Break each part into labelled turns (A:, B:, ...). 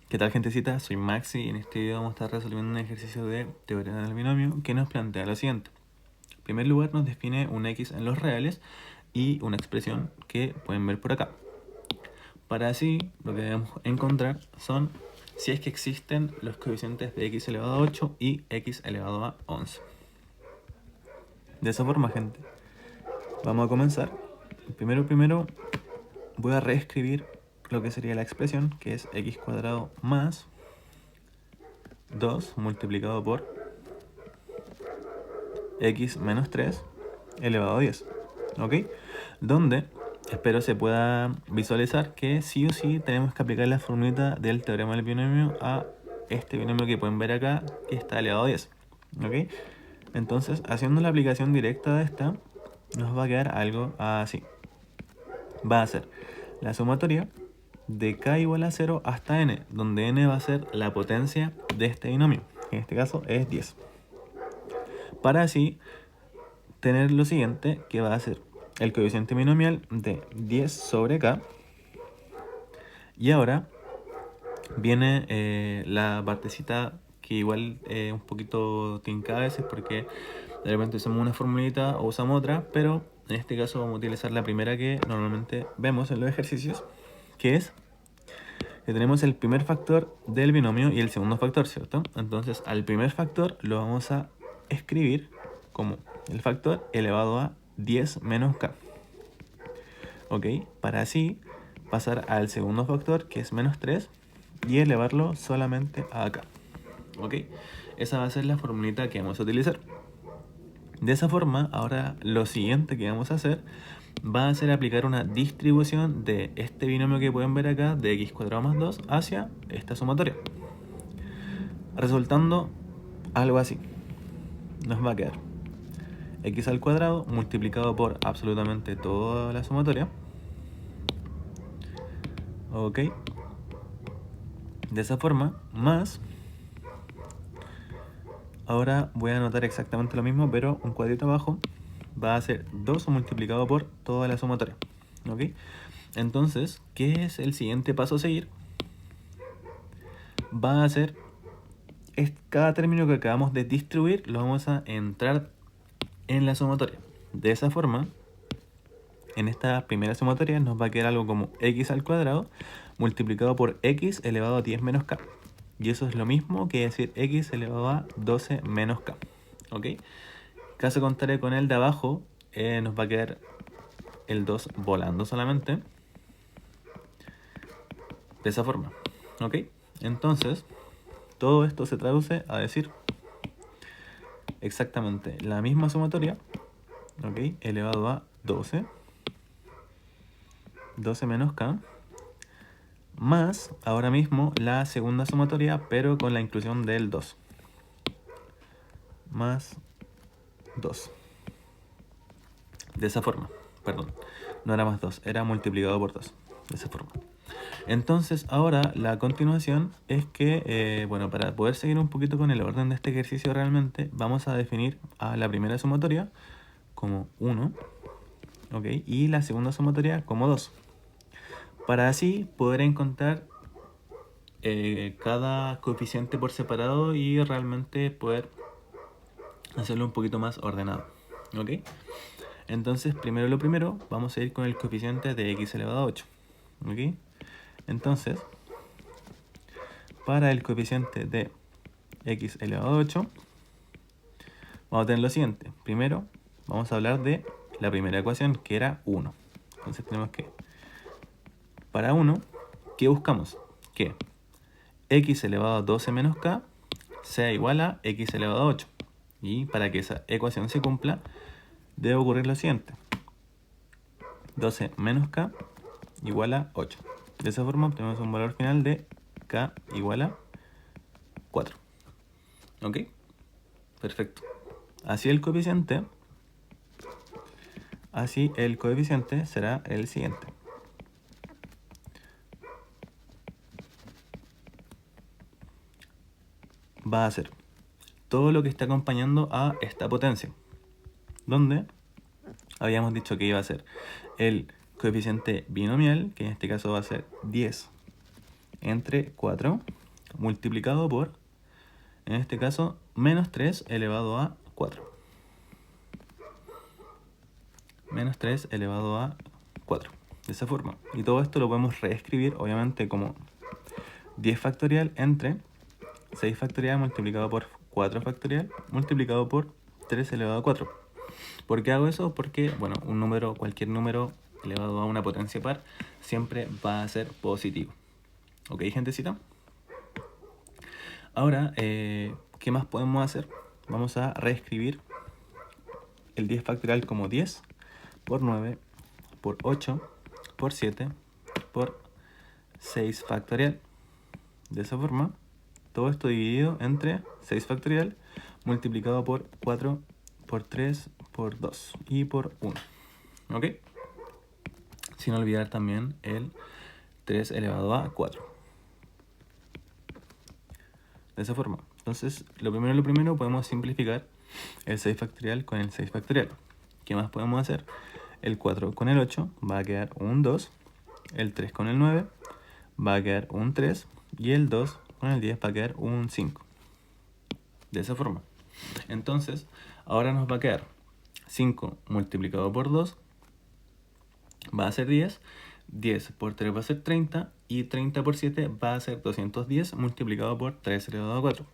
A: ¿Qué tal, gentecita? Soy Maxi y en este video vamos a estar resolviendo un ejercicio de teorema del binomio que nos plantea lo siguiente. En primer lugar nos define un x en los reales y una expresión que pueden ver por acá. Para así lo que debemos encontrar son si es que existen los coeficientes de x elevado a 8 y x elevado a 11. De esa forma, gente, vamos a comenzar. Primero voy a reescribir lo que sería la expresión, que es x cuadrado más 2 multiplicado por x menos 3 elevado a 10, ¿ok? Donde espero se pueda visualizar que sí o sí tenemos que aplicar la formulita del teorema del binomio a este binomio que pueden ver acá, que está elevado a 10, ¿ok? Entonces, haciendo la aplicación directa de esta, nos va a quedar algo así. Va a ser la sumatoria de k igual a 0 hasta n, donde n va a ser la potencia de este binomio, que en este caso es 10. Para así tener lo siguiente, que va a ser el coeficiente binomial de 10 sobre k. Y ahora viene la partecita que igual un poquito tincada a veces, porque de repente usamos una formulita o usamos otra, pero en este caso vamos a utilizar la primera que normalmente vemos en los ejercicios, que es que tenemos el primer factor del binomio y el segundo factor, ¿cierto? Entonces al primer factor lo vamos a escribir como el factor elevado a 10 menos k. ¿Ok? Para así pasar al segundo factor, que es menos 3, y elevarlo solamente a acá. ¿Ok? Esa va a ser la formulita que vamos a utilizar. De esa forma, ahora lo siguiente que vamos a hacer va a ser aplicar una distribución de este binomio que pueden ver acá, de x cuadrado más 2, hacia esta sumatoria. Resultando algo así. Nos va a quedar x al cuadrado multiplicado por absolutamente toda la sumatoria. Ok. De esa forma, más... Ahora voy a anotar exactamente lo mismo, pero un cuadrito abajo va a ser 2 multiplicado por toda la sumatoria. ¿Ok? Entonces, ¿qué es el siguiente paso a seguir? Va a ser cada término que acabamos de distribuir, lo vamos a entrar en la sumatoria. De esa forma, en esta primera sumatoria nos va a quedar algo como x al cuadrado multiplicado por x elevado a 10 menos k. Y eso es lo mismo que decir x elevado a 12 menos k. ¿Ok? Caso contrario, con el de abajo nos va a quedar el 2 volando solamente. De esa forma. ¿Ok? Entonces, todo esto se traduce a decir exactamente la misma sumatoria, ¿ok? Elevado a 12 menos k, más ahora mismo la segunda sumatoria, pero con la inclusión del 2. Más 2. De esa forma, perdón, no era más 2, era multiplicado por 2. De esa forma. Entonces ahora la continuación es que, bueno, para poder seguir un poquito con el orden de este ejercicio realmente, vamos a definir a la primera sumatoria como 1, ¿ok? Y la segunda sumatoria como 2. Para así poder encontrar cada coeficiente por separado y realmente poder hacerlo un poquito más ordenado, ¿ok? Entonces, lo primero, vamos a ir con el coeficiente de x elevado a 8, ¿ok? Entonces, para el coeficiente de x elevado a 8, vamos a tener lo siguiente. Primero, vamos a hablar de la primera ecuación, que era 1. Entonces tenemos que, para 1, ¿qué buscamos? Que x elevado a 12 menos k sea igual a x elevado a 8. Y para que esa ecuación se cumpla, debe ocurrir lo siguiente. 12 menos k igual a 8. De esa forma obtenemos un valor final de k igual a 4. ¿Ok? Perfecto. Así el coeficiente será el siguiente. Va a ser todo lo que está acompañando a esta potencia, donde habíamos dicho que iba a ser el coeficiente binomial, que en este caso va a ser 10 entre 4, multiplicado por, en este caso, menos 3 elevado a 4. Menos 3 elevado a 4. De esa forma. Y todo esto lo podemos reescribir, obviamente, como 10 factorial entre 6 factorial multiplicado por 4 factorial multiplicado por 3 elevado a 4. ¿Por qué hago eso? Porque, bueno, un número, cualquier número elevado a una potencia par, siempre va a ser positivo. ¿Ok, gentecita? Ahora, ¿qué más podemos hacer? Vamos a reescribir el 10 factorial como 10 por 9 por 8 por 7 por 6 factorial. De esa forma, todo esto dividido entre 6 factorial multiplicado por 4 por 3 por 2 y por 1. ¿Ok? Sin olvidar también el 3 elevado a 4. De esa forma. Entonces, lo primero podemos simplificar el 6 factorial con el 6 factorial. ¿Qué más podemos hacer? El 4 con el 8 va a quedar un 2. El 3 con el 9 va a quedar un 3. Y el 2 con el 10 va a quedar un 5. De esa forma. Entonces, ahora nos va a quedar 5 multiplicado por 2 va a ser 10. 10 por 3 va a ser 30. Y 30 por 7 va a ser 210 multiplicado por 3 elevado a 4.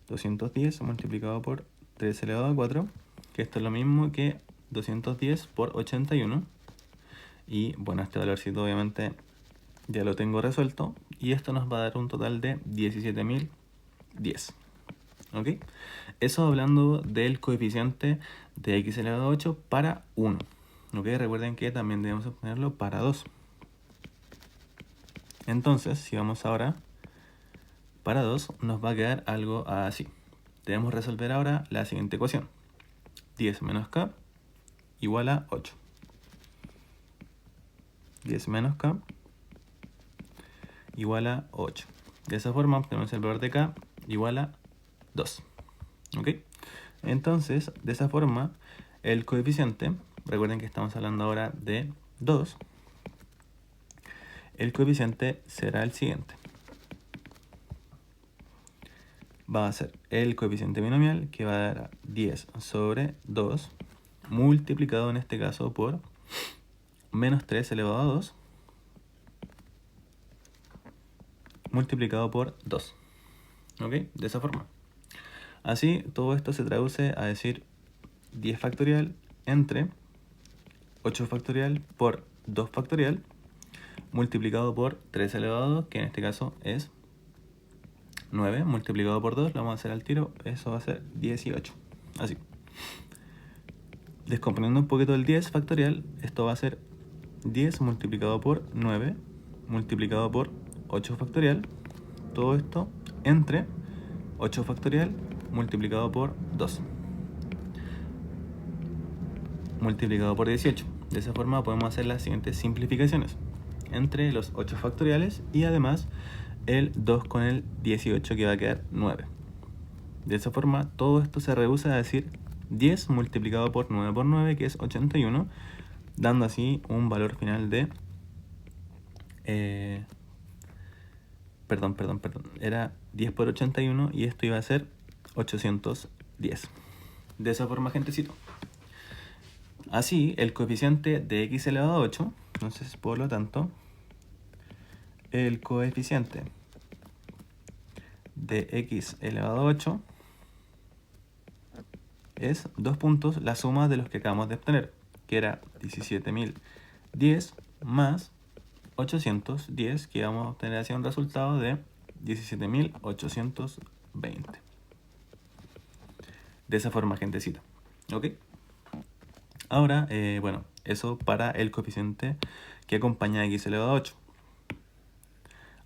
A: 210 multiplicado por 3 elevado a 4. Que esto es lo mismo que 210 por 81. Y bueno, este valorcito obviamente ya lo tengo resuelto. Y esto nos va a dar un total de 17.010. ¿Ok? Eso hablando del coeficiente de x elevado a 8 para 1. ¿Ok? Recuerden que también debemos obtenerlo para 2. Entonces, si vamos ahora para 2, nos va a quedar algo así. Debemos resolver ahora la siguiente ecuación. 10 menos k igual a 8. 10 menos k igual a 8. De esa forma obtenemos el valor de k igual a 2. ¿Ok? Entonces, de esa forma, el coeficiente, recuerden que estamos hablando ahora de 2, el coeficiente será el siguiente. Va a ser el coeficiente binomial, que va a dar 10 sobre 2, multiplicado en este caso por menos 3 elevado a 2, multiplicado por 2. ¿Ok? De esa forma. Así, todo esto se traduce a decir 10 factorial entre 8 factorial por 2 factorial multiplicado por 3 elevado a 2, que en este caso es 9, multiplicado por 2, lo vamos a hacer al tiro, eso va a ser 18. Así. Descomponiendo un poquito el 10 factorial, esto va a ser 10 multiplicado por 9, multiplicado por 8 factorial, todo esto entre 8 factorial multiplicado por 2, multiplicado por 18. De esa forma podemos hacer las siguientes simplificaciones entre los 8 factoriales y además el 2 con el 18, que va a quedar 9. De esa forma todo esto se reduce a decir 10 multiplicado por 9 por 9, que es 81, dando así un valor final de perdón, era 10 por 81 y esto iba a ser 810. De esa forma, gentecito. Así, el coeficiente de x elevado a 8, entonces por lo tanto, el coeficiente de x elevado a 8 es 2 puntos la suma de los que acabamos de obtener, que era 17.010 más 810, que vamos a obtener así un resultado de 17.820. De esa forma, gentecita. ¿Ok? Ahora, bueno, eso para el coeficiente que acompaña a x elevado a 8.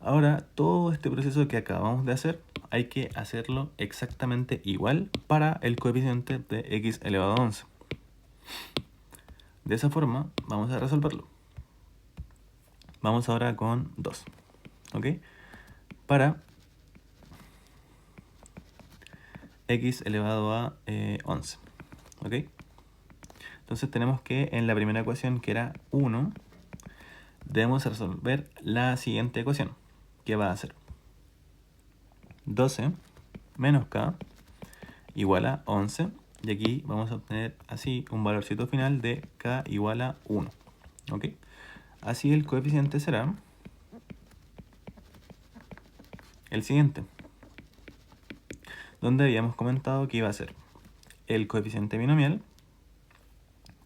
A: Ahora, todo este proceso que acabamos de hacer, hay que hacerlo exactamente igual para el coeficiente de x elevado a 11. De esa forma, vamos a resolverlo. Vamos ahora con 2. ¿Ok? Para x elevado a 11. ¿Ok? Entonces tenemos que en la primera ecuación, que era 1, debemos resolver la siguiente ecuación, que va a ser 12 menos k igual a 11. Y aquí vamos a obtener así un valorcito final de k igual a 1. ¿Ok? Así el coeficiente será el siguiente, donde habíamos comentado que iba a ser el coeficiente binomial,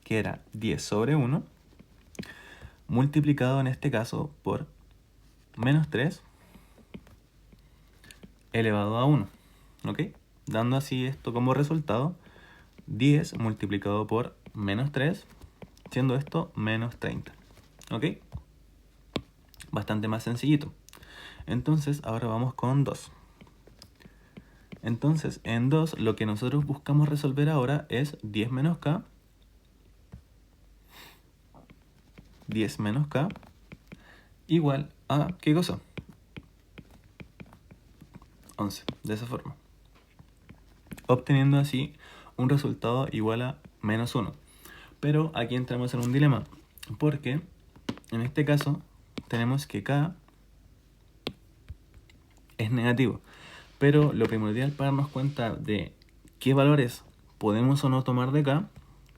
A: que era 10 sobre 1, multiplicado en este caso por menos 3 elevado a 1, ¿ok? Dando así esto como resultado 10 multiplicado por menos 3, siendo esto menos 30, ¿ok? Bastante más sencillito. Entonces ahora vamos con 2. Entonces en 2 lo que nosotros buscamos resolver ahora es 10 menos k, 10 menos k, igual a, ¿qué cosa? 11, de esa forma. Obteniendo así un resultado igual a menos 1. Pero aquí entramos en un dilema, porque en este caso tenemos que k es negativo. Pero lo primordial para darnos cuenta de qué valores podemos o no tomar de k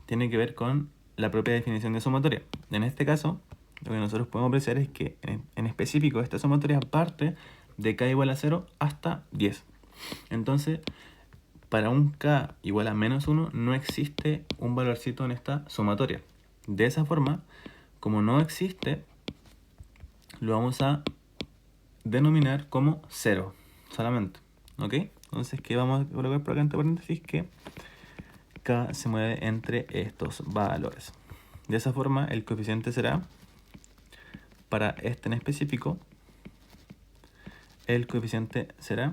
A: tiene que ver con la propia definición de sumatoria. En este caso, lo que nosotros podemos apreciar es que en específico esta sumatoria parte de k igual a 0 hasta 10. Entonces, para un k igual a menos 1 no existe un valorcito en esta sumatoria. De esa forma, como no existe, lo vamos a denominar como 0 solamente. ¿Ok? Entonces, ¿qué vamos a colocar por acá entre paréntesis? Que k se mueve entre estos valores. De esa forma, el coeficiente será, para este en específico, el coeficiente será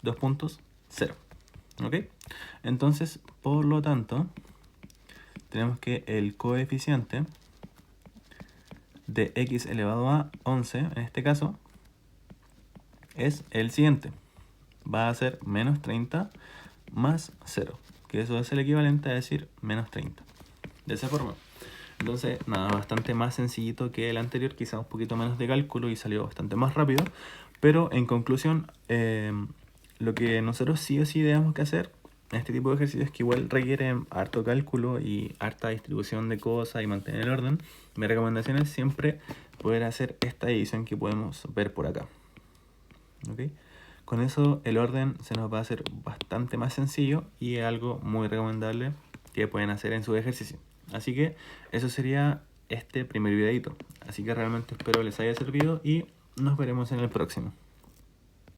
A: 2.0. ¿Ok? Entonces, por lo tanto, tenemos que el coeficiente de x elevado a 11, en este caso, es el siguiente. Va a ser menos 30 más 0, que eso es el equivalente a decir menos 30. De esa forma. Entonces, nada, bastante más sencillito que el anterior, quizá un poquito menos de cálculo y salió bastante más rápido. Pero en conclusión, lo que nosotros sí o sí debemos que hacer en este tipo de ejercicios que igual requieren harto cálculo y harta distribución de cosas y mantener el orden, mi recomendación es siempre poder hacer esta división que podemos ver por acá. ¿Ok? Con eso el orden se nos va a hacer bastante más sencillo y es algo muy recomendable que pueden hacer en su ejercicio. Así que eso sería este primer videito. Así que realmente espero les haya servido y nos veremos en el próximo.